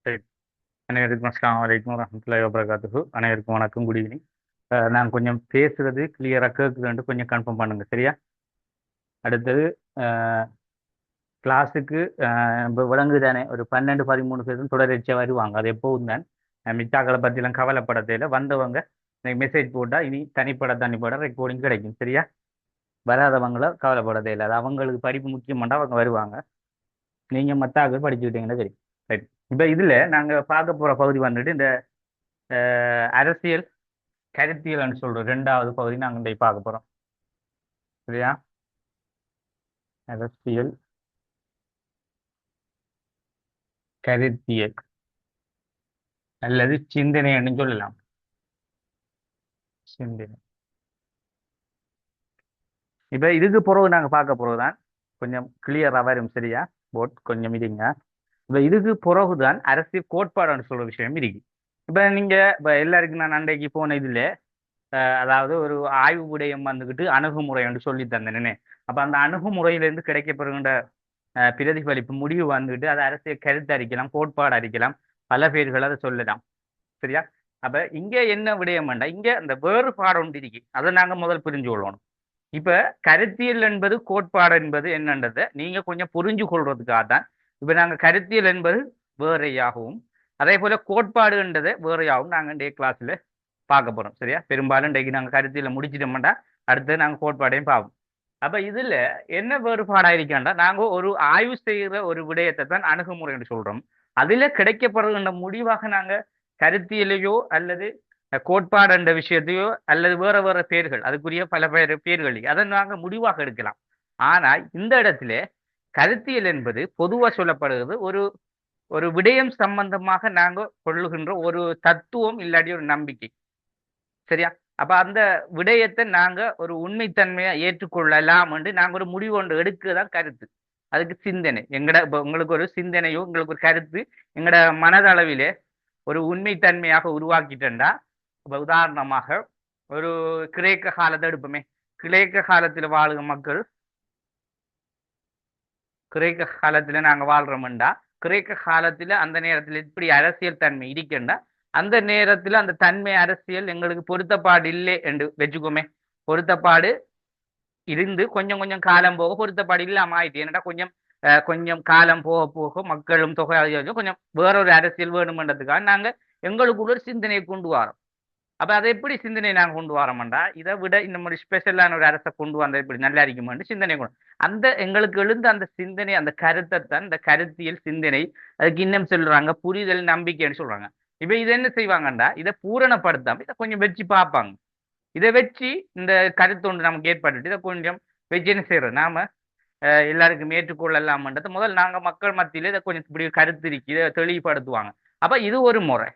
சரி. அனைவருக்கும் அஸ்ஸலாமு அலைக்கும் வரஹ்மத்துல்லாஹி வபரகாத்துஹு. அனைவருக்கும் வணக்கம், குட் ஈவினிங். நான் கொஞ்சம் பேசுறது கிளியராக கேட்குதுன்ட்டு கொஞ்சம் கன்ஃபார்ம் பண்ணுங்க, சரியா? அடுத்தது கிளாஸுக்கு இப்போ விளங்கு தானே, ஒரு 12 13 பேரும் தொடர்ச்சியாக வருவாங்க. அது எப்போவும் தான். மித்தாக்களை பற்றிலாம் கவலைப்பட தேவையில்ல. வந்தவங்க எனக்கு மெசேஜ் போட்டால் இனி தனிப்பட ரெக்கார்டிங் கிடைக்கும், சரியா? வராதவங்கள கவலைப்பட தேவையில்ல. அது அவங்களுக்கு படிப்பு முக்கியமாண்டா அவங்க வருவாங்க. நீங்கள் மற்ற படிச்சுக்கிட்டீங்கன்னா சரி. ரைட். இப்போ இதில் நாங்கள் பார்க்க போகிற பகுதி வந்துட்டு இந்த அரசியல் கருத்தியல்னு சொல்ற ரெண்டாவது பகுதி நாங்கள் இன்றைக்கு பார்க்க போறோம், சரியா? அரசியல் கருத்தியல் அல்லது சிந்தனைன்னு சொல்லலாம். சிந்தனை. இப்ப இதுக்கு பிறகு நாங்க பார்க்க போறதுதான் கொஞ்சம் கிளியரா வரும், சரியா? போட் கொஞ்சம் இருங்க. இப்ப இதுக்கு பிறகுதான் அரசியல் கோட்பாடுன்னு சொல்ற விஷயம் இருக்கு. இப்ப நீங்க இப்ப எல்லாருக்கும் நான் அன்றைக்கு போன இதுல அதாவது ஒரு ஆய்வு விடயம் வந்துகிட்டு அணுகுமுறை என்று சொல்லி தந்தேனே. அப்ப அந்த அணுகுமுறையிலிருந்து கிடைக்கப்படுகின்ற பிரதிபலிப்பு முடிவு வந்துட்டு அது அரசியல் கருத்து அறிக்கலாம், கோட்பாடு அறிக்கலாம், பல பேர்கள் அதை சொல்லலாம், சரியா? அப்ப இங்க என்ன விடயம் வேண்டாம், இங்க அந்த வேறுபாடு ஒன்று இருக்கு, அதை நாங்க முதல் புரிஞ்சு கொள்ளணும். இப்ப கருத்தியல் என்பது கோட்பாடு என்பது என்னன்றதை நீங்க கொஞ்சம் புரிஞ்சு கொள்றதுக்காக தான் இப்ப நாங்க கருத்தியல் என்பது வேறையாகவும் அதே போல கோட்பாடு என்றதை வேறையாகவும் நாங்க இன்றைய கிளாஸ்ல பார்க்க போறோம், சரியா? பெரும்பாலும் இன்றைக்கு நாங்க கருத்தியல முடிச்சிட்டோம்டா அடுத்து நாங்க கோட்பாடையும் பார்ப்போம். அப்ப இதுல என்ன வேறுபாடா இருக்காண்டா, நாங்க ஒரு ஆய்வு செய்கிற ஒரு விடயத்தை தான் அணுகுமுறை என்று சொல்றோம். அதுல கிடைக்கப்படுகின்ற முடிவாக நாங்க கருத்தியலையோ அல்லது கோட்பாடு என்ற விஷயத்தையோ அல்லது வேற வேற பேர்கள், அதுக்குரிய பல பேர்கள் இருக்கு. அதை நாங்க முடிவாக எடுக்கலாம். ஆனா இந்த இடத்துல கருத்தியல் என்பது பொதுவா சொல்லப்படுகிறது ஒரு ஒரு விடயம் சம்பந்தமாக நாங்க கொள்ளுகின்ற ஒரு தத்துவம் இல்லாட்டி ஒரு நம்பிக்கை, சரியா? அப்ப அந்த விடயத்தை நாங்க ஒரு உண்மைத்தன்மையா ஏற்றுக்கொள்ளலாம் என்று நாங்க ஒரு முடிவு ஒன்று எடுக்கதான் கருத்து. அதுக்கு சிந்தனை எங்கட இப்ப உங்களுக்கு ஒரு சிந்தனையோ உங்களுக்கு ஒரு கருத்து எங்கட மனதளவிலே ஒரு உண்மைத்தன்மையாக உருவாக்கிட்டா. இப்ப உதாரணமாக ஒரு கிரேக்க காலத்தை எடுப்போமே. கிரேக்க காலத்துல வாழுக மக்கள், கிரேக்க காலத்துல நாங்க வாழ்றோம்டா, கிரேக்க காலத்துல அந்த நேரத்துல இப்படி அரசியல் தன்மை இருக்கேன்டா, அந்த நேரத்துல அந்த தன்மை அரசியல் எங்களுக்கு பொருத்தப்பாடு இல்லை என்று வச்சுக்கோமே. பொருத்தப்பாடு இருந்து கொஞ்சம் கொஞ்சம் காலம் போக பொருத்தப்பாடு இல்லாம ஆயிட்டு. ஏன்னா கொஞ்சம் கொஞ்சம் காலம் போக போக மக்களும் தொகை அதிகம் கொஞ்சம் வேறொரு அரசியல் வேணுமென்றதுக்காக நாங்க எங்களுக்குள்ள ஒரு சிந்தனையை கொண்டு வரோம். அப்ப அதை எப்படி சிந்தனை நாங்க கொண்டு வரோம்டா, இதை விட இந்த மாதிரி ஸ்பெஷலான ஒரு அரசை கொண்டு வந்தா இப்படி நல்லா இருக்குமென்று சிந்தனை கொண்டு அந்த எங்களுக்கு எழுந்த அந்த சிந்தனை அந்த கருத்தை தான் இந்த கருத்தியல் சிந்தனை. அதுக்கு இன்னும் சொல்றாங்க புரிதல் நம்பிக்கைன்னு சொல்றாங்க. இப்ப இதை என்ன செய்வாங்கண்டா, இதை பூரணப்படுத்தாம இதை கொஞ்சம் வச்சு பார்ப்பாங்க. இதை வச்சு இந்த கருத்து ஒன்று நமக்கு ஏற்பட்டுட்டு இதை கொஞ்சம் வச்சு என்ன செய்யறோம் நாம எல்லாருக்கும் ஏற்றுக்கொள்ளலாம்ன்றதை முதல் நாங்க மக்கள் மத்தியில இதை கொஞ்சம் இப்படி கருத்து இருக்கு இதை தெளிவுபடுத்துவாங்க. அப்ப இது ஒரு முறை,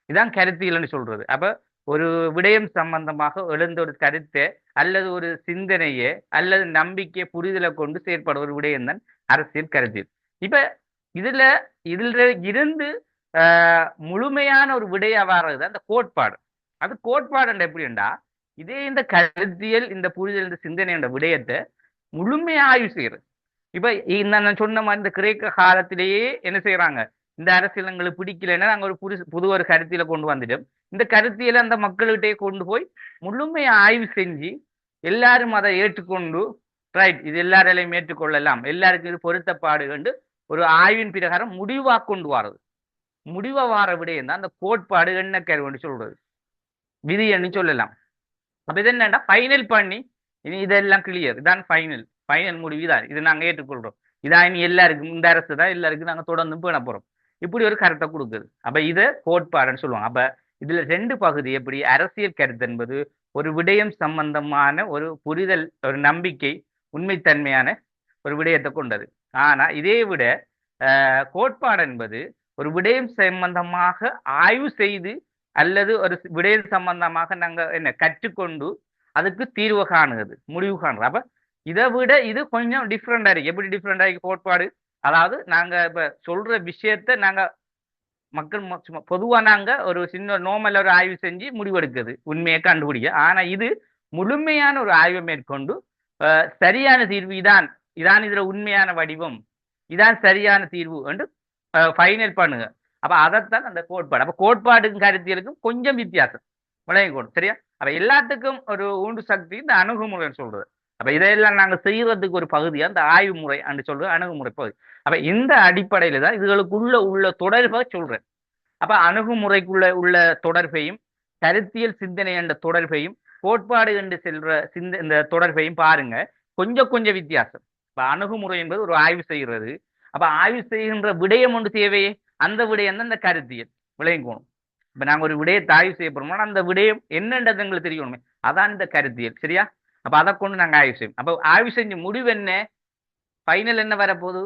இதான் கருத்தியல்னு சொல்றது. அப்ப ஒரு விடயம் சம்பந்தமாக எழுந்த ஒரு கருத்தை அல்லது ஒரு சிந்தனையை அல்லது நம்பிக்கை புரிதலை கொண்டு செயற்படும் ஒரு விடயம் தான் அரசியல் கருத்தியல். இப்ப இதுல இதுல இருந்து முழுமையான ஒரு விடைய வர்றது அந்த கோட்பாடு. அது கோட்பாடு எப்படின்னா, இதே இந்த கருத்தியல் இந்த புரிதல் இந்த சிந்தனை என்ற விடயத்தை முழுமையா ஆய்வு செய்யறது. இப்ப நான் சொன்ன மாதிரி இந்த கிரேக்க காலத்திலேயே என்ன செய்யறாங்க, இந்த அரசியல் எங்களுக்கு பிடிக்கலைன்னா நாங்க ஒரு புது ஒரு கருத்தியலை கொண்டு வந்துட்டோம். இந்த கருத்தியலை அந்த மக்கள்கிட்டயே கொண்டு போய் முழுமையா ஆய்வு செஞ்சு எல்லாரும் அதை ஏற்றுக்கொண்டு ரைட் இது எல்லாராலையும் ஏற்றுக்கொள்ளலாம், எல்லாருக்கும் இது பொருத்தப்பாடு கண்டு ஒரு ஆய்வின் பிரகாரம் முடிவா கொண்டு வர்றது. முடிவா வார விடயம் தான் அந்த கோட்பாடு என்ன கருவன்னு சொல்றது, விதின்னு சொல்லலாம். அப்ப இது என்னன்னா ஃபைனல் பண்ணி இனி இதெல்லாம் கிளியர், இதான் ஃபைனல் ஃபைனல் முடிவு தான், இது நாங்க ஏற்றுக்கொள்றோம், இதான் இனி எல்லாருக்கும் இந்த அரசு தான் எல்லாருக்கும் நாங்க தொடர்ந்து பேண போறோம், இப்படி ஒரு கருத்தை கொடுக்குது. அப்ப இதை கோட்பாடுன்னு சொல்லுவாங்க. அப்ப இதுல ரெண்டு பகுதி. எப்படி அரசியல் கருத்து என்பது ஒரு விடயம் சம்பந்தமான ஒரு புரிதல் ஒரு நம்பிக்கை உண்மைத்தன்மையான ஒரு விடயத்தை கொண்டது. ஆனா இதே விட கோட்பாடு என்பது ஒரு விடயம் சம்பந்தமாக ஆய்வு செய்து அல்லது ஒரு விடயம் சம்பந்தமாக நாங்க என்ன கற்றுக்கொண்டு அதுக்கு தீர்வு காணுகிறது, முடிவு காணுறது. அப்ப இதை விட இது கொஞ்சம் டிஃப்ரெண்டா இருக்கு. எப்படி டிஃப்ரெண்டா இருக்கு கோட்பாடு? அதாவது நாங்க இப்ப சொல்ற விஷயத்த நாங்க மக்கள் பொதுவா நாங்க ஒரு சின்ன நோமல் ஒரு ஆய்வு செஞ்சு முடிவெடுக்குது உண்மையை கண்டுபிடிக்க. ஆனா இது முழுமையான ஒரு ஆய்வை மேற்கொண்டு சரியான தீர்வு இதான், இதான் இதுல உண்மையான வடிவம், இதான் சரியான தீர்வு என்று ஃபைனல் பண்ணுங்க. அப்ப அதைத்தான் அந்த கோட்பாடு. அப்ப கோட்பாடுக்கும் கருத்தியலுக்கும் கொஞ்சம் வித்தியாசம் விளங்கிக்கணும். சரியா? அப்ப எல்லாத்துக்கும் ஒரு உண்டு சக்தி இந்த அணுகுமுறைன்னு சொல்றது. அப்ப இதையெல்லாம் நாங்க செய்யறதுக்கு ஒரு பகுதியா இந்த ஆய்வு முறை என்று சொல்றது அணுகுமுறை பகுதி. அப்ப இந்த அடிப்படையில தான் இதுகளுக்குள்ள உள்ள தொடர்பை சொல்றேன். அப்ப அணுகுமுறைக்குள்ள உள்ள தொடர்பையும் கருத்தியல் சிந்தனை என்ற தொடர்பையும் கோட்பாடு என்று செல்ற இந்த தொடர்பையும் பாருங்க. கொஞ்சம் கொஞ்சம் வித்தியாசம். இப்ப அணுகுமுறை என்பது ஒரு ஆய்வு செய்கிறது. அப்ப ஆய்வு செய்கின்ற விடயம் ஒன்று தேவையே. அந்த விடயம் தான் இந்த கருத்தியல் விளங்கணும். இப்ப நாங்க ஒரு விடயத்தை ஆய்வு செய்ய போறோம்னா அந்த விடயம் என்னன்றது எங்களுக்கு தெரியணுமே. அதான் இந்த கருத்தியல். சரியா? அப்ப அதை கொண்டு நாங்க ஆய்வு செய்யும். அப்ப ஆய்வு செஞ்ச முடிவு என்ன? ஃபைனல் என்ன வரப்போகுது?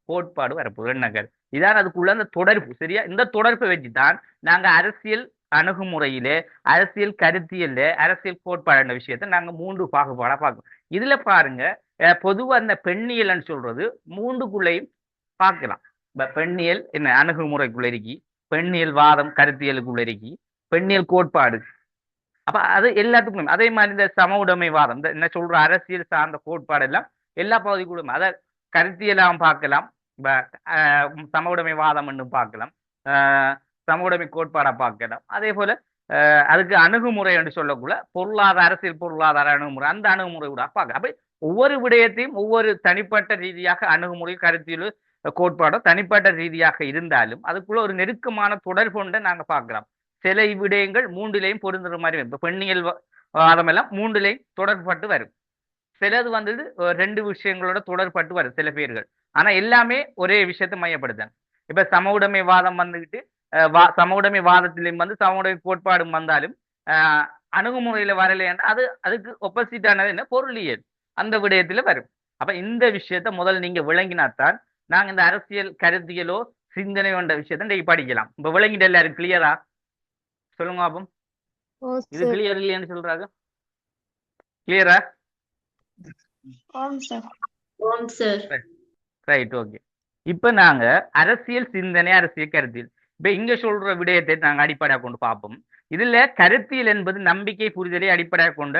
கோட்பாடு வரப்போகுது. என்ன கரு இதான் அதுக்குள்ள அந்த தொடர்பு. சரியா? இந்த தொடர்பை வச்சுதான் நாங்க அரசியல் அணுகுமுறையிலே அரசியல் கருத்தியல்ல அரசியல் கோட்பாடு விஷயத்தை நாங்க 3 பாகுபாடா பார்க்கணும். இதுல பாருங்க, பொதுவா அந்த பெண்ணியல்னு சொல்றது 3க்குள்ளேயும் பார்க்கலாம். பெண்ணியல் என்ன அணுகுமுறைக்குள்ள இருக்கி, பெண்ணியல் வாதம் கருத்தியலுக்குள்ள இருக்கி, பெண்ணியல் கோட்பாடு. அப்ப அது எல்லாத்துக்கும் அதே மாதிரி இந்த சம உடைமை வாதம் இந்த என்ன சொல்ற அரசியல் சார்ந்த கோட்பாடு எல்லாம் எல்லா பகுதிக்குள்ளும் அதை கருத்தியலாம் பார்க்கலாம். சம உடைமை வாதம் என்றும் பார்க்கலாம். சம உடைமை கோட்பாடை பார்க்கலாம். அதே போல அதுக்கு அணுகுமுறை என்று சொல்லக்குள்ள பொருளாதார அரசியல் பொருளாதார அணுகுமுறை அந்த அணுகுமுறை கூட பார்க்க. அப்படி ஒவ்வொரு விடயத்தையும் ஒவ்வொரு தனிப்பட்ட ரீதியாக அணுகுமுறை கருத்தியல் கோட்பாடோ தனிப்பட்ட ரீதியாக இருந்தாலும் அதுக்குள்ள ஒரு நெருக்கமான தொடர்பு ஒன்றை நாங்க பார்க்கலாம். சில விடயங்கள் 3லையும் பொருந்துற மாதிரி வரும். இப்போ பெண்ணியல் வாதம் எல்லாம் 3லையும் தொடர்பட்டு வரும். சிலது வந்துட்டு 2 விஷயங்களோட தொடர்பட்டு வரும் சில பேர்கள். ஆனா எல்லாமே ஒரே விஷயத்தை மையப்படுத்தாங்க. இப்ப சம உடைமை வாதம் வந்துகிட்டு சம உடைமை வாதத்திலையும் வந்து சம உடைமை கோட்பாடும் வந்தாலும் அணுகுமுறையில வரலையாண்டா அதுக்கு ஒப்போசிட்டானது என்ன? பொருளியல் அந்த விடயத்துல வரும். அப்ப இந்த விஷயத்த முதல்ல நீங்க விளங்கினாத்தான் நாங்க இந்த அரசியல் கருத்தியலோ சிந்தனை கொண்ட விஷயத்த நீங்க படிக்கலாம். இப்ப விளங்கிட்டு எல்லாரும் கிளியரா சொல்லுங்க பாப்போம். இது கிளியர் இல்லையான்னு சொல்றாங்க. கிளியரா? Right, okay. இப்ப நாங்க அரசியல் சிந்தனை அரசியல் கருத்தியல் இப்ப இங்க சொல்ற விடயத்தை நாங்க அடிப்படையாக கொண்டு பார்ப்போம். இதுல கருத்தியல் என்பது நம்பிக்கை புரிதலை அடிப்படையாக கொண்ட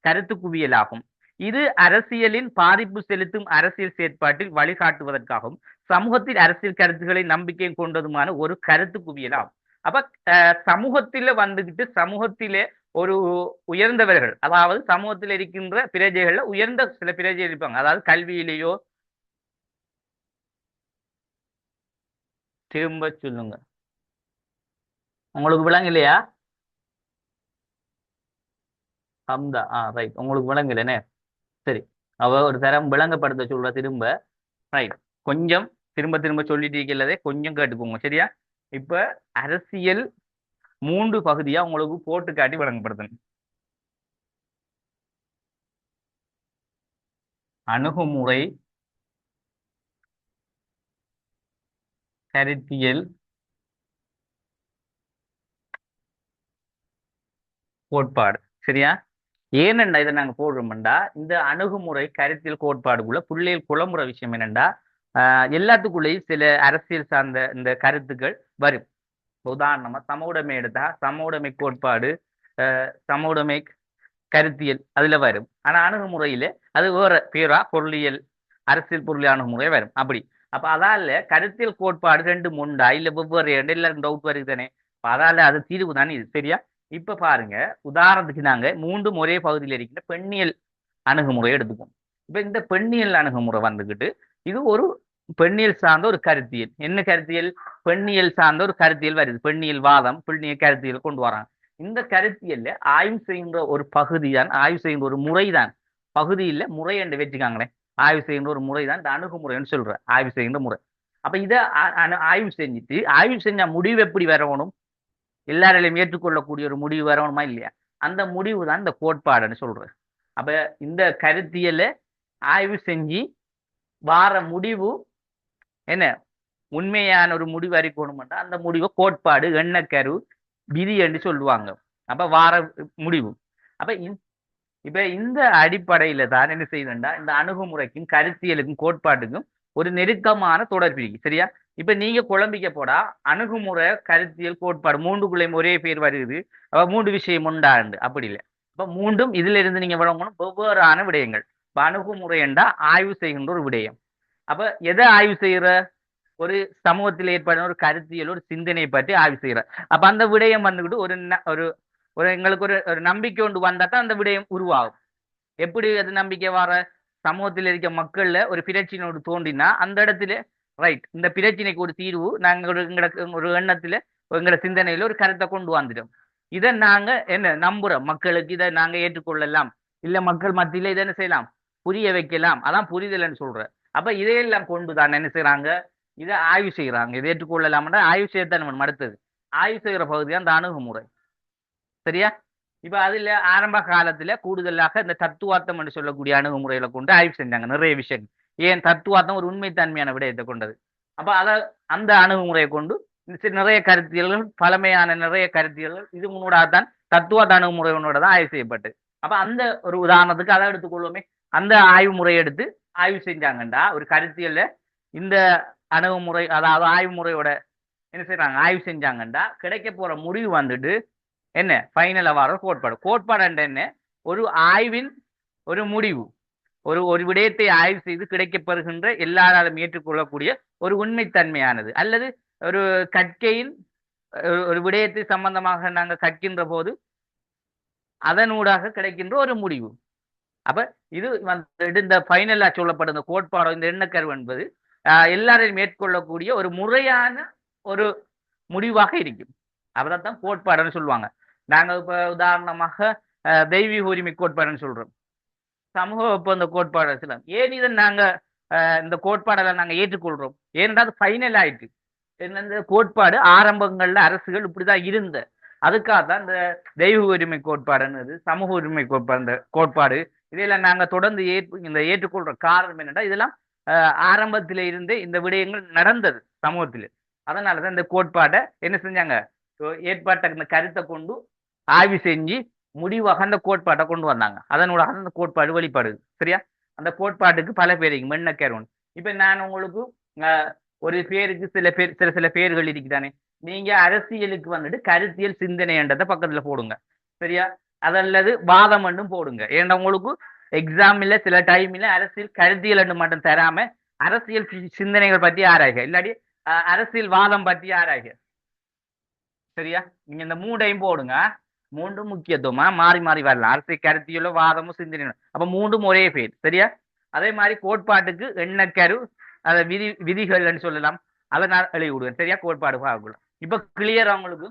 கருத்து குவியல் ஆகும். இது அரசியலின் பாதிப்பு செலுத்தும் அரசியல் செயற்பாட்டில் வழிகாட்டுவதற்காகவும் சமூகத்தில் அரசியல் கருத்துக்களை நம்பிக்கை கொண்டதுமான ஒரு கருத்து குவியல் ஆகும். அப்ப சமூகத்தில வந்துகிட்டு சமூகத்திலே ஒரு உயர்ந்தவர்கள், அதாவது சமூகத்தில் இருக்கின்ற பிரஜைகள்ல உயர்ந்த சில பிரஜைகள் இருப்பாங்க. அதாவது கல்வியிலேயோ, திரும்ப சொல்லுங்க, உங்களுக்கு விளங்கலையா? அம்தா ரைட், உங்களுக்கு விளங்கலனே. சரி, அவ ஒரு தரம் விளங்கப்படுத்த சொல்ற திரும்ப. ரைட், கொஞ்சம் திரும்ப திரும்ப சொல்லிட்டு இருக்கிறதே கொஞ்சம் கேட்டுக்கோங்க. சரியா? இப்ப அரசியல் 3 பகுதியா உங்களுக்கு போட்டு காட்டி விளங்கப்படுத்தணும். அணுகுமுறை, கருத்தியல், கோட்பாடு. சரியா? ஏனெண்டா இதை நாங்க போடுறோம்டா இந்த அணுகுமுறை கருத்தியல் கோட்பாடுக்குள்ள புள்ளையில் குழம்புற விஷயம் என்னண்டா எல்லாத்துக்குள்ளேயும் சில அரசியல் சார்ந்த இந்த கருத்துக்கள் வரும். உதாரணமா சம உடைமை எடுத்தா சம உடைமை கோட்பாடு, சம உடைமை கருத்தியல் அதுல வரும். ஆனா அணுகுமுறையில அது வேற பேரா பொருளியல் அரசியல் பொருளியல் அணுகுமுறை வரும். அப்படி அப்ப அதால கருத்தியல் கோட்பாடு 2 முண்டா இல்ல வெவ்வேறு எல்லாரும் டவுட் வருது தானே. அதால அது தீர்வு தானே இது. சரியா? இப்ப பாருங்க, உதாரணத்துக்கு நாங்க 3 ஒரே பகுதியில் இருக்கிற பெண்ணியல் அணுகுமுறையை எடுத்துப்போம். இப்ப இந்த பெண்ணியல் அணுகுமுறை வந்துகிட்டு இது ஒரு பெண்ணியல் சார்ந்த ஒரு கருத்தியல். என்ன கருத்தியல்? பெண்ணியல் சார்ந்த ஒரு கருத்தியல் வருது. பெண்ணியல் வாதம் பெண்ணியல் கருத்தியல் கொண்டு வராங்க. இந்த கருத்தியல்ல ஆய்வு செய்கின்ற ஒரு பகுதி தான், ஆய்வு செய்கின்ற ஒரு முறைதான், பகுதி இல்ல முறை என்று வச்சுக்காங்களேன். ஆய்வு செய்கின்ற ஒரு முறைதான் இந்த அணுகுமுறைன்னு சொல்ற ஆய்வு செய்கின்ற முறை. அப்ப இதை ஆய்வு செஞ்சுட்டு ஆய்வு செஞ்ச முடிவு எப்படி வரணும்? எல்லாராலையும் ஏற்றுக்கொள்ளக்கூடிய ஒரு முடிவு வரணுமா இல்லையா? அந்த முடிவு தான் இந்த கோட்பாடுன்னு சொல்றேன். அப்ப இந்த கருத்தியலை ஆய்வு செஞ்சு வார முடிவு என்ன? உண்மையான ஒரு முடிவு அறிக்கணும்னா அந்த முடிவை கோட்பாடு, எண்ணக்கரு, விதி என்று சொல்லுவாங்க. அப்ப வார முடிவு. அப்ப இப்ப இந்த அடிப்படையில தான் என்ன செய்யணும்டா இந்த அணுகுமுறைக்கும் கருத்தியலுக்கும் கோட்பாட்டுக்கும் ஒரு நெருக்கமான தொடர்பு இருக்கு. சரியா? இப்ப நீங்க குழம்பிக்க போடா அணுகுமுறை கருத்தியல் கோட்பாடு 3க்குள்ளேயும் ஒரே பேர் வருது. அப்ப 3 விஷயம் உண்டாண்டு அப்படி இல்லை. அப்ப 3ம் இதுல இருந்து நீங்க விளங்கணும் வெவ்வேறான விடயங்கள். இப்ப அணுகுமுறை என்றா ஆய்வு செய்கின்ற ஒரு விடயம். அப்ப எதை ஆய்வு செய்யற? ஒரு சமூகத்தில் ஏற்படும் ஒரு கருத்தியல் ஒரு சிந்தனை பற்றி ஆய்வு செய்கிறார். அப்ப அந்த விடயம் வந்துகிட்டு ஒரு ஒரு எங்களுக்கு ஒரு நம்பிக்கை கொண்டு வந்தா தான் அந்த விடயம் உருவாகும். எப்படி அது நம்பிக்கை வர சமூகத்தில் இருக்க மக்கள்ல ஒரு பிரச்சனையோடு தோன்றினா அந்த இடத்துல ரைட் இந்த பிரச்சனைக்கு ஒரு தீர்வு நாங்க ஒரு எண்ணத்துல எங்களோட சிந்தனையில ஒரு கருத்தை கொண்டு வந்துடும். இதை நாங்க என்ன நம்புறோம், மக்களுக்கு இதை நாங்க ஏற்றுக்கொள்ளலாம், இல்ல மக்கள் மத்தியில இதை என்ன செய்யலாம், புரிய வைக்கலாம். அதான் புரிதல்னு சொல்றேன். அப்ப இதையெல்லாம் கொண்டுதான் என்ன செய்யறாங்க, இதை ஆய்வு செய்யறாங்க. இதை ஏற்றுக்கொள்ளலாம்னா ஆய்வு செய்யத்தான் நம்ம அடுத்தது ஆய்வு செய்யற பகுதி அந்த அணுகுமுறை. சரியா? இப்ப அதுல ஆரம்ப காலத்துல கூடுதலாக இந்த தத்துவார்த்தம் என்று சொல்லக்கூடிய அணுகுமுறைகளை கொண்டு ஆய்வு செஞ்சாங்க நிறைய விஷயங்கள். ஏன் தத்துவார்த்தம் ஒரு உண்மைத்தன்மையான விடயத்தை கொண்டது. அப்ப அந்த அணுகுமுறையை கொண்டு நிறைய கருத்தியல்கள், பழமையான நிறைய கருத்தியல்கள் இது முன்னோடாதான் தத்துவார்த்த அணுகுமுறையோட தான் ஆய்வு செய்யப்பட்டது. அப்ப அந்த ஒரு உதாரணத்துக்கு அதை எடுத்துக்கொள்வோமே. அந்த ஆய்வு முறையை எடுத்து ஆய்வு செஞ்சாங்கண்டா ஒரு கருத்தியல்ல இந்த அணுகுமுறை அதாவது ஆய்வு முறையோட என்ன செய்யறாங்க ஆய்வு செஞ்சாங்கண்டா கிடைக்க போற முடிவு வந்துட்டு என்ன ஃபைனலா வர கோட்பாடு. கோட்பாடு என்ன, ஒரு ஆய்வின் ஒரு முடிவு, ஒரு விடயத்தை ஆய்வு செய்து கிடைக்கப்பெறுகின்ற எல்லாராலும் ஏற்றுக்கொள்ளக்கூடிய ஒரு உண்மைத்தன்மையானது, அல்லது ஒரு கற்கையில் ஒரு விடயத்தை சம்பந்தமாக நாங்கள் கற்கின்ற போது அதனூடாக கிடைக்கின்ற ஒரு முடிவு. அப்ப இது இந்த ஃபைனலா சொல்லப்படும் இந்த கோட்பாடு இந்த எண்ணக்கருவு என்பது எல்லாரையும் மேற்கொள்ளக்கூடிய ஒரு முறையான ஒரு முடிவாக இருக்கும். அவரைத்தான் கோட்பாடுன்னு சொல்லுவாங்க. நாங்க இப்ப உதாரணமாக தெய்வீக உரிமை கோட்பாடுன்னு சொல்றோம், சமூக ஒப்பந்த கோட்பாடு சில. ஏன் இதை நாங்க இந்த கோட்பாடெல்லாம் நாங்க ஏற்றுக்கொள்றோம், ஏனென்றால் அது ஃபைனல் ஆயிட்டு. இந்த கோட்பாடு ஆரம்பங்கள்ல அரசுகள் இப்படிதான் இருந்த, அதுக்காகத்தான் இந்த தெய்வ உரிமை கோட்பாடுன்னு சமூக உரிமை கோட்பாடு இந்த கோட்பாடு இதெல்லாம் நாங்க தொடர்ந்து இந்த ஏற்றுக்கொள்ற காரணம் என்னன்னா இதெல்லாம் ஆரம்பத்தில இருந்தே இந்த விடயங்கள் நடந்தது சமூகத்தில். அதனாலதான் இந்த கோட்பாடை என்ன செஞ்சாங்க, ஏற்பாட்டை இந்த கருத்தை கொண்டு ஆய்வு செஞ்சு முடிவாக அந்த கோட்பாட்டை கொண்டு வந்தாங்க. அதனோட அந்த கோட்பாடு வெளிப்பாடு. சரியா? அந்த கோட்பாட்டுக்கு பல பேர் மென்னக்கேரன். இப்ப நான் உங்களுக்கு ஒரு பேருக்கு சில பேர்கள் இருக்குதானே. நீங்க அரசியலுக்கு வந்துட்டு கருத்தியல் சிந்தனைன்றதை பக்கத்துல போடுங்க. சரியா? அதல்லது வாதம் மட்டும் போடுங்க. ஏன்னா உங்களுக்கு எக்ஸாம்ல சில டைம்ல அரசியல் கருத்தியல் மட்டும் தராம அரசியல் சிந்தனைகள் பற்றி ஆராய்க, இல்லாட்டி அரசியல் வாதம் பற்றி ஆராய்க. சரியா? நீங்க இந்த மூண்டையும் போடுங்க. மூன்றும் முக்கியத்துவமா மாறி மாறி வரலாம். அரசியல் கருத்தியலோ வாதமும் சிந்தனையும், அப்ப மூன்றும் ஒரே பேர். சரியா? அதே மாதிரி கோட்பாட்டுக்கு எண்ணக்கரு அதை விதிகள்னு சொல்லலாம். அதை நான் எழுதி விடுவேன். சரியா? கோட்பாடு பார்க்கலாம். இப்ப கிளியர் அவங்களுக்கு.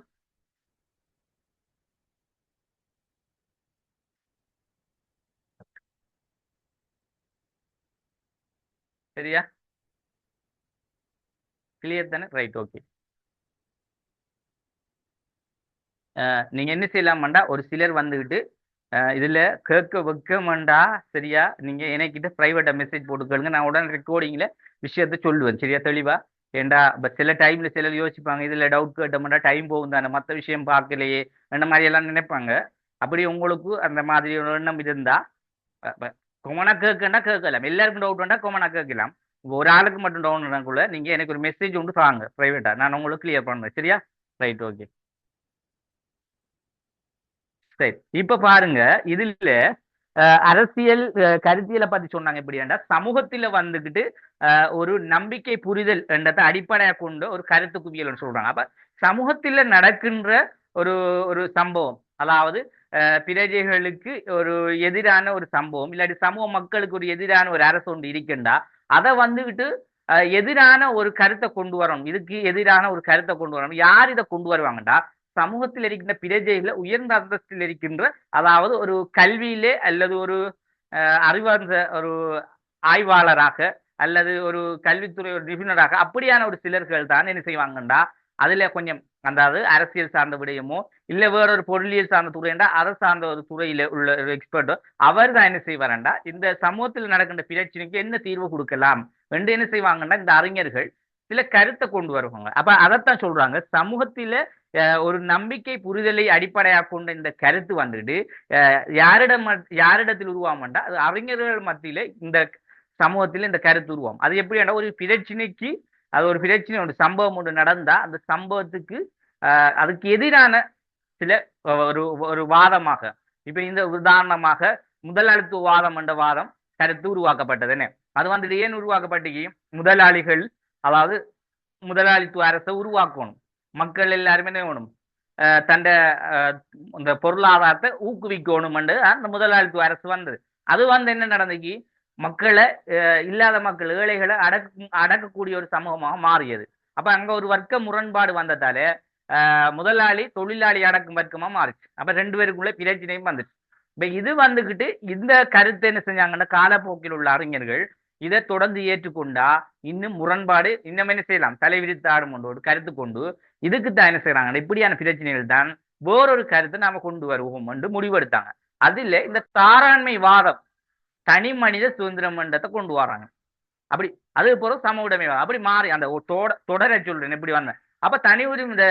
சரியா? கிளியர் தானே? Right, okay. நீங்க என்ன செய்யலாமாண்டா, ஒரு சிலர் வந்துகிட்டு இதுல கேட்க வைக்கமாண்டா. சரியா? நீங்க எனக்கிட்ட பிரைவேட்டா மெசேஜ் போட்டு கேளுங்க, நான் உடனே ரெக்கார்டிங்ல விஷயத்த சொல்லுவேன். சரியா? தெளிவா. ஏண்டா சில டைம்ல சிலர் யோசிப்பாங்க, இதுல டவுட் கேட்டோம்னா டைம் போகும் தானே, மற்ற விஷயம் பார்க்கலையே அந்த மாதிரி எல்லாம் நினைப்பாங்க. அப்படி உங்களுக்கு அந்த மாதிரி ஒரு எண்ணம் இருந்தா கொமனா கேட்கண்டா கேட்கலாம். எல்லாருக்கும் டவுட் வேண்டா கொமனா கேட்கலாம். ஒரு ஆளுக்கு மட்டும் டவுன் நீங்க எனக்கு ஒரு மெசேஜ் ஒன்று தாங்க பிரைவேட்டா, நான் உங்களுக்கு கிளியர் பண்ணுவேன். சரியா? Right, okay. சரி, இப்ப பாருங்க. இதுல அரசியல் கருத்தியலை பத்தி சொன்னாங்க. எப்படின்னா சமூகத்துல வந்துகிட்டு ஒரு நம்பிக்கை புரிதல் என்றதை அடிப்படையாக கொண்டு ஒரு கருத்து குவியல் சொல்றாங்க. அப்ப சமூகத்துல நடக்கின்ற ஒரு ஒரு சம்பவம், அதாவது பிரஜைகளுக்கு ஒரு எதிரான ஒரு சம்பவம், இல்லாட்டி சமூக மக்களுக்கு ஒரு எதிரான ஒரு அரசு ஒன்று இருக்கின்றா, அதை வந்துகிட்டு எதிரான ஒரு கருத்தை கொண்டு வரணும். இதுக்கு எதிரான ஒரு கருத்தை கொண்டு வரணும். யார் இதை கொண்டு வருவாங்கடா, சமூகத்தில் இருக்கின்ற பிரஜைகளை உயர்ந்த அந்தஸ்தில் இருக்கின்ற, அதாவது ஒரு கல்வியிலே அல்லது ஒரு அறிவார்ந்த ஒரு ஆய்வாளராக அல்லது ஒரு கல்வித்துறை ஒரு நிபுணராக அப்படியான ஒரு சிலர்கள் தான் என்ன செய்வாங்கண்டா, அதுல கொஞ்சம் அதாவது அரசியல் சார்ந்த விடயமோ இல்ல வேற ஒரு பொருளியல் சார்ந்த துறைண்டா அதை சார்ந்த ஒரு துறையில உள்ள ஒரு எக்ஸ்பர்ட்டோ அவர் தான் என்ன செய்வாரண்டா, இந்த சமூகத்தில் நடக்கின்ற பிரச்சனைக்கு என்ன தீர்வு கொடுக்கலாம் என்று என்ன செய்வாங்கன்னா இந்த அறிஞர்கள் சில கருத்தை கொண்டு வருவாங்க. அப்ப அதைத்தான் சொல்றாங்க, சமூகத்தில ஒரு நம்பிக்கை புரிதலை அடிப்படையாக கொண்ட இந்த கருத்து வந்துட்டு யாரிடத்தில் உருவாமண்டா அது அறிஞர்கள் மத்தியில இந்த சமூகத்தில் இந்த கருத்து உருவாம். அது எப்படி ஒரு பிரச்சனைக்கு அது ஒரு பிரச்சனை ஒரு சம்பவம் ஒன்று நடந்தா அந்த சம்பவத்துக்கு அதுக்கு எதிரான சில ஒரு ஒரு வாதமாக, இப்ப இந்த உதாரணமாக முதலாளித்துவ வாதம் என்ற வாதம் கருத்து உருவாக்கப்பட்டதுன்னு. அது வந்துட்டு ஏன் உருவாக்கப்பட்டு, முதலாளிகள் அதாவது முதலாளித்துவ அரசை உருவாக்கணும். மக்கள் எல்லாருமே என்ன வேணும், தண்ட இந்த பொருளாதாரத்தை ஊக்குவிக்கணும் அந்த முதலாளித்துவ அரசு வந்தது. அது வந்து என்ன நடந்துச்சு, மக்களை இல்லாத மக்கள் ஏழைகளை அடக்கக்கூடிய ஒரு சமூகமாக மாறியது. அப்ப அங்க ஒரு வர்க்க முரண்பாடு வந்ததால முதலாளி தொழிலாளி அடக்கும் வர்க்கமா மாறிச்சு. அப்ப ரெண்டு பேருக்குள்ள பிரச்சனையும் வந்துச்சு. இப்ப இது வந்துகிட்டு இந்த கருத்தை என்ன செஞ்சாங்கன்னா காலப்போக்கில் உள்ள அறிஞர்கள் இதை தொடர்ந்து ஏற்றுக்கொண்டா இன்னும் முரண்பாடு இன்னும் என்ன செய்யலாம், தலைவிரித்து ஆடும் கொண்டு ஒரு கருத்து கொண்டு இதுக்கு தான் என்ன செய்யறாங்க, இப்படியான பிரச்சனைகள் தான் வேறொரு கருத்தை நாம கொண்டு வருவோம் என்று முடிவெடுத்தாங்க. அதுல இந்த தாராண்மை வாதம் தனி மனித சுதந்திரம் மன்றத்தை கொண்டு வராங்க. அப்படி அது போல சம உடைமைவாதம் அப்படி மாறி அந்த தொடர சொல்றேன் எப்படி வந்தேன். அப்ப தனி உரிமை இந்த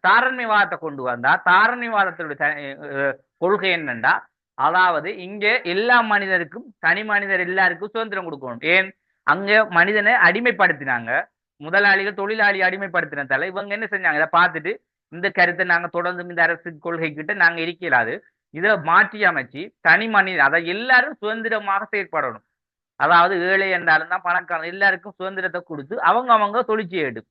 தாரண்மைவாதத்தை கொண்டு வந்தா தாரண்மைவாதத்தினுடைய கொள்கை என்னண்டா, அதாவது இங்க எல்லா மனிதருக்கும் தனி மனிதர் எல்லாருக்கும் சுதந்திரம் கொடுக்கணும். ஏன் அங்க மனிதனை அடிமைப்படுத்தினாங்க, முதலாளிகள் தொழிலாளி அடிமைப்படுத்தினதால இவங்க என்ன செஞ்சாங்க, இதை பார்த்துட்டு இந்த கருத்தை நாங்க தொடர்ந்து இந்த அரசு கொள்கை கிட்ட நாங்க இருக்கலாது, இதை மாற்றி அமைச்சு தனி மனித அதை எல்லாரும் சுதந்திரமாக செயற்படணும். அதாவது ஏழை என்றாலும் தான் பணக்காரன் எல்லாருக்கும் சுதந்திரத்தை கொடுத்து அவங்க தொழிற்சி எடு,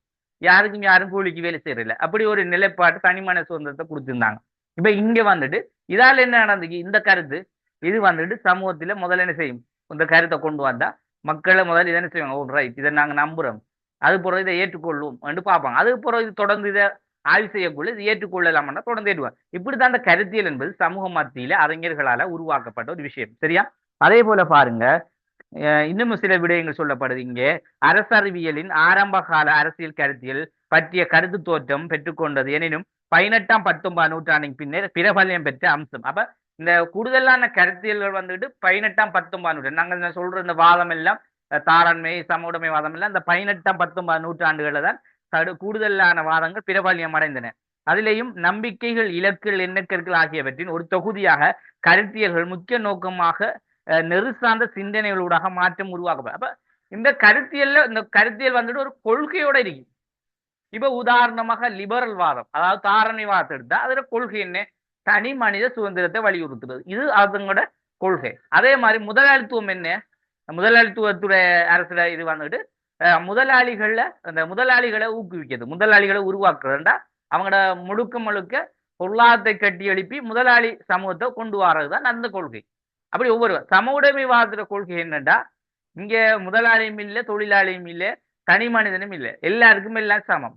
யாருக்கும் யாரும் கூலிக்கு வேலை செய்யறதில்ல, அப்படி ஒரு நிலைப்பாட்டு தனிமனித சுதந்திரத்தை கொடுத்திருந்தாங்க. இப்ப இங்க வந்துட்டு இதால என்ன நடந்துச்சு, இந்த கருத்து இது வந்துட்டு சமூகத்துல முதல்ல என்ன செய்யும், இந்த கருத்தை கொண்டு வந்தா மக்களை முதல்ல இதை என்ன செய்வாங்க, ஓ ரைட் இதை நாங்க நம்புறோம், அது பிறகு இதை ஏற்றுக்கொள்வோம் என்று பார்ப்பாங்க. அது பிறகு இது தொடர்ந்து இதை ஆய்வு செய்யக்குள்ள இது ஏற்றுக்கொள்ளலாம்னா தொடர்ந்து ஏற்றுவாங்க. இப்படித்தான் அந்த கருத்தியல் என்பது சமூக மத்தியில அறிஞர்களால உருவாக்கப்பட்ட ஒரு விஷயம். சரியா? அதே போல பாருங்க, இன்னும் சில விடயங்கள் சொல்லப்படுது இங்கே. அரசறிவியலின் ஆரம்ப கால அரசியல் கருத்தியல் பற்றிய கருத்து தோற்றம் பெற்றுக்கொண்டது எனினும் 18ஆம் 19ஆம் நூற்றாண்டின் பின்னர் பிரபல்யம் பெற்ற அம்சம். அப்ப இந்த கூடுதலான கருத்தியல்கள் வந்துட்டு 18ஆம் 19ஆம் நூற்றாண்டு, நாங்கள் சொல்ற இந்த வாதம் எல்லாம் தாராண்மை சமூடமை வாதம் எல்லாம் இந்த 18ஆம் 19ஆம் நூற்றாண்டுகளில் தான் கூடுதலான வாதங்கள் பிரபல்யம் அடைந்தன. அதிலேயும் நம்பிக்கைகள் இலக்குகள் எண்ணக்கற்கள் ஆகியவற்றின் ஒரு தொகுதியாக கருத்தியல்கள் முக்கிய நோக்கமாக நெருசார்ந்த சிந்தனைகளூடாக மாற்றம் உருவாக்கப்படும். அப்ப இந்த கருத்தியல் வந்துட்டு ஒரு கொள்கையோட இருக்கு. இப்ப உதாரணமாக லிபரல் வாதம், அதாவது தாரணை வாதத்தை எடுத்தா அதுல கொள்கை என்ன, தனி மனித சுதந்திரத்தை வலியுறுத்துறது, இது அதங்களோட கொள்கை. அதே மாதிரி முதலாளித்துவம் என்ன, முதலாளித்துவத்துடைய அரசுல இது வந்துட்டு அந்த முதலாளிகளை ஊக்குவிக்கிறது, முதலாளிகளை உருவாக்குறதுண்டா அவங்களோட முழுக்க பொருளாதாரத்தை கட்டி எழுப்பி முதலாளி சமூகத்தை கொண்டு வர்றதுதான் அந்த கொள்கை. அப்படி ஒவ்வொரு சம உடைமைவாதத்துல கொள்கை என்னண்டா, இங்க முதலாளியும் இல்லை தொழிலாளியும் இல்லை தனி மனிதனும் இல்லை, எல்லாருக்கும் எல்லாம் சமம்,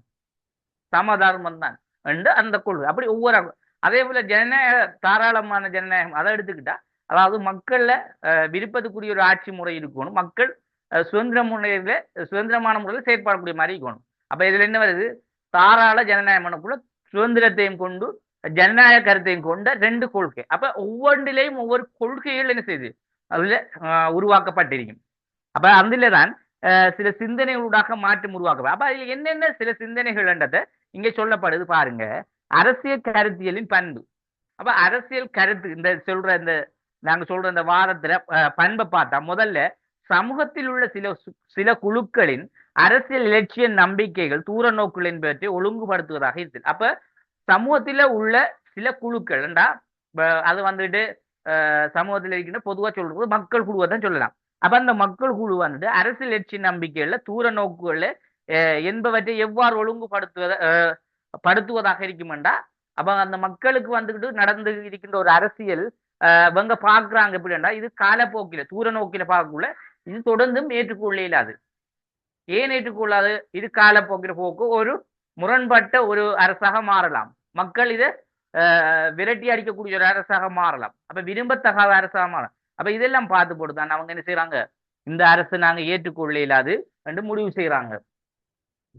சமதர்மம் தான் என்று அந்த கொள்கை. அப்படி ஒவ்வொரு அதே போல ஜனநாயக தாராளமான ஜனநாயகம் அதை எடுத்துக்கிட்டா, அதாவது மக்கள்ல விருப்பத்துக்குரிய ஒரு ஆட்சி முறை இருக்கணும், மக்கள் சுதந்திரமான முறையில் செயற்படக்கூடிய மாதிரி இருக்கணும். அப்ப இதுல என்ன வருது, தாராள ஜனநாயகமான சுதந்திரத்தையும் கொண்டு ஜனநாயக கருத்தையும் கொண்ட ரெண்டு கொள்கை. அப்ப ஒவ்வொன்றிலையும் ஒவ்வொரு கொள்கைகள் என்ன செய்யுது அதுல உருவாக்கப்பட்டிருக்கும். அப்ப அதுலதான் சில சிந்தனைகளூடாக மாற்றம் உருவாக்க. அப்ப அதுல என்னென்ன சில சிந்தனைகள்ன்றத இங்க சொல்லப்படுது பாருங்க. அரசியல் கருத்தியலின் பண்பு. அப்ப அரசியல் கருத்து இந்த நாங்க சொல்ற இந்த வாதத்துல பண்பை பார்த்தா முதல்ல சமூகத்தில் உள்ள சில குழுக்களின் அரசியல் இலட்சிய நம்பிக்கைகள் தூர நோக்குகள் என்பவற்றை ஒழுங்குபடுத்துவதாக இருக்கு. அப்ப சமூகத்தில உள்ள சில குழுக்கள் அது வந்துட்டு சமூகத்தில் இருக்கின்ற பொதுவா சொல்றது மக்கள் குழுவை தான் சொல்லலாம். அப்ப அந்த மக்கள் குழு வந்துட்டு அரசியல் லட்சிய நம்பிக்கைகள்ல தூர நோக்குகள்ல என்பவற்றை எவ்வாறு படுத்துவதாக இருக்குமெண்டா, அப்ப அந்த மக்களுக்கு வந்துகிட்டு நடந்து இருக்கின்ற ஒரு அரசியல் இவங்க பாக்குறாங்க எப்படின்னா, இது காலப்போக்கில தூர நோக்கில பார்க்கக்குள்ள இது தொடர்ந்தும் ஏற்றுக்கொள்ள இயலாது. ஏன் ஏற்றுக்கொள்ளாது, இது காலப்போக்கில போக்கு ஒரு முரண்பட்ட ஒரு அரசாக மாறலாம், மக்கள் இதை விரட்டி அடிக்கக்கூடிய ஒரு அரசாக மாறலாம், அப்ப விரும்பத்தகாத அரசாக மாறலாம். அப்ப இதெல்லாம் பார்த்து போட்டுதான் அவங்க என்ன செய்யறாங்க, இந்த அரசு நாங்க ஏற்றுக்கொள்ள இயலாது என்று முடிவு செய்யறாங்க.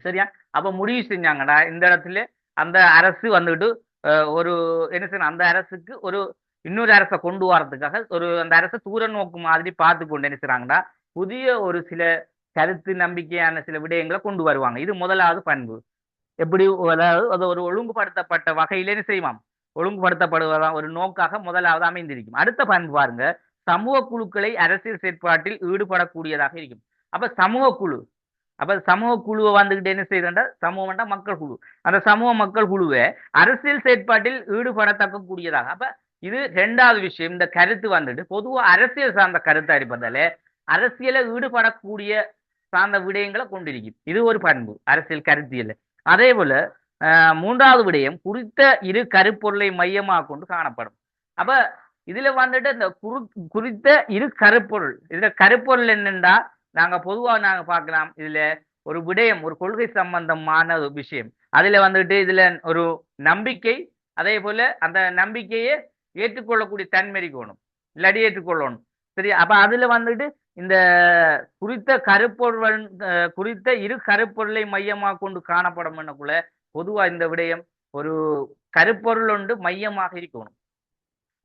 சரியா? அப்ப முடிவு செஞ்சாங்கன்னா இந்த இடத்துல அந்த அரசு வந்துட்டு ஒரு என்ன செய்யணும், அந்த அரசுக்கு ஒரு இன்னொரு அரசை கொண்டு வரதுக்காக அந்த அரசை தூர நோக்கு மாதிரி பார்த்து கொண்டு என்ன செய்யறாங்கன்னா புதிய ஒரு சில கருத்து நம்பிக்கையான சில விடயங்களை கொண்டு வருவாங்க. இது முதலாவது பண்பு. எப்படி, அதாவது அது ஒரு ஒழுங்குபடுத்தப்பட்ட வகையில என்ன செய்வான், ஒழுங்குபடுத்தப்படுவதா ஒரு நோக்காக முதலாவது அமைந்திருக்கும். அடுத்த பண்பு பாருங்க, சமூக குழுக்களை அரசியல் செயற்பாட்டில் ஈடுபடக்கூடியதாக இருக்கும். அப்ப சமூக குழுவை வந்துகிட்டு என்ன செய்யறா, சமூகம் மக்கள் குழு, அந்த சமூக மக்கள் குழுவை அரசியல் செயற்பாட்டில் ஈடுபடத்தக்க கூடியதாக. அப்ப இது ரெண்டாவது விஷயம். இந்த கருத்து வந்துட்டு பொதுவா அரசியல் சார்ந்த கருத்து அடிப்பதால அரசியல ஈடுபடக்கூடிய சார்ந்த விடயங்களை கொண்டிருக்கும். இது ஒரு பண்பு அரசியல் கருத்தியல். அதே போல மூன்றாவது விடயம் குறித்த இரு கருப்பொருளை மையமாக கொண்டு காணப்படும். அப்ப இதுல வந்துட்டு இந்த குறித்த இரு கருப்பொருள், இதுல கருப்பொருள் என்னன்னா நாங்க பொதுவா நாங்க பார்க்கலாம். இதுல ஒரு விடயம், ஒரு கொள்கை சம்பந்தமான ஒரு விஷயம், அதுல வந்துட்டு இதுல ஒரு நம்பிக்கை, அதே போல அந்த நம்பிக்கையை ஏற்றுக்கொள்ளக்கூடிய தன்மை இருக்கணும், இல்லாட்டி ஏற்றுக்கொள்ளணும். சரி, அப்ப அதுல வந்துட்டு இந்த குறித்த கருப்பொருள் குறித்த இரு கருப்பொருளை மையமாக கொண்டு காணப்படும் என்னக்குள்ள பொதுவா இந்த விடயம் ஒரு கருப்பொருள் ஒன்று மையமாக இருக்கணும்.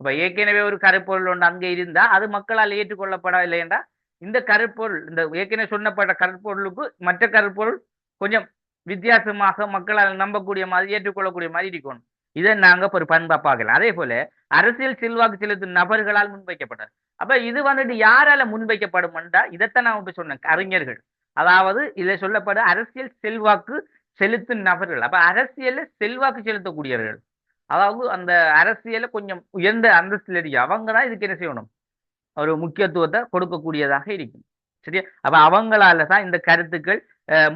இப்ப ஏற்கனவே ஒரு கருப்பொருள் ஒன்று அங்கே இருந்தா அது மக்களால் ஏற்றுக்கொள்ளப்படவில்லை என்றால் இந்த கருப்பொருள், இந்த ஏற்கனவே சொன்னப்பட்ட கருப்பொருளுக்கு மற்ற கருப்பொருள் கொஞ்சம் வித்தியாசமாக மக்களால் நம்பக்கூடிய மாதிரி ஏற்றுக்கொள்ளக்கூடிய மாதிரி இருக்கணும். இதை நாங்க ஒரு பண்பா பார்க்கலாம். அதே போல அரசியல் செல்வாக்கு செலுத்தும் நபர்களால் முன்வைக்கப்பட்டது. அப்ப இது வந்துட்டு யாரால முன்வைக்கப்படும் என்றா இதைத்தான் நான் இப்ப சொன்னேன், அறிஞர்கள். அதாவது இதை சொல்லப்பட அரசியல் செல்வாக்கு செலுத்தும் நபர்கள். அப்ப அரசியல்ல செல்வாக்கு செலுத்தக்கூடியவர்கள், அதாவது அந்த அரசியல கொஞ்சம் உயர்ந்த அந்தஸ்தில் இருக்கு, அவங்க தான் இதுக்கு என்ன செய்யணும், ஒரு முக்கியத்துவத்தை கொடுக்கக்கூடியதாக இருக்கும். சரியா? அப்ப அவங்களால தான் இந்த கருத்துக்கள்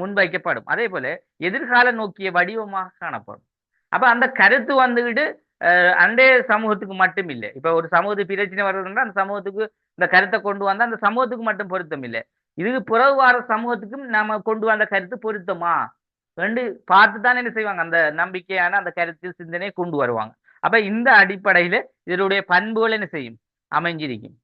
முன்வைக்கப்படும். அதே போல எதிர்கால நோக்கிய வடிவமாக காணப்படும். அப்ப அந்த கருத்து வந்துகிட்டு அண்டைய சமூகத்துக்கு மட்டும் இல்லை. இப்ப ஒரு சமூகத்துக்கு பிரச்சனை வருதுன்னா அந்த சமூகத்துக்கு இந்த கருத்தை கொண்டு வந்தா அந்த சமூகத்துக்கு மட்டும் பொருத்தம் இல்லை, இதுக்கு புறவு வார சமூகத்துக்கும் நாம கொண்டு வந்த கருத்து பொருத்தமா ரெண்டு பார்த்து தான் என்ன செய்வாங்க, அந்த நம்பிக்கையான அந்த கருத்தில் சிந்தனையை கொண்டு வருவாங்க. அப்ப இந்த அடிப்படையில இதனுடைய பண்புகள் என்ன செய்யும், அமைஞ்சிருக்கும்.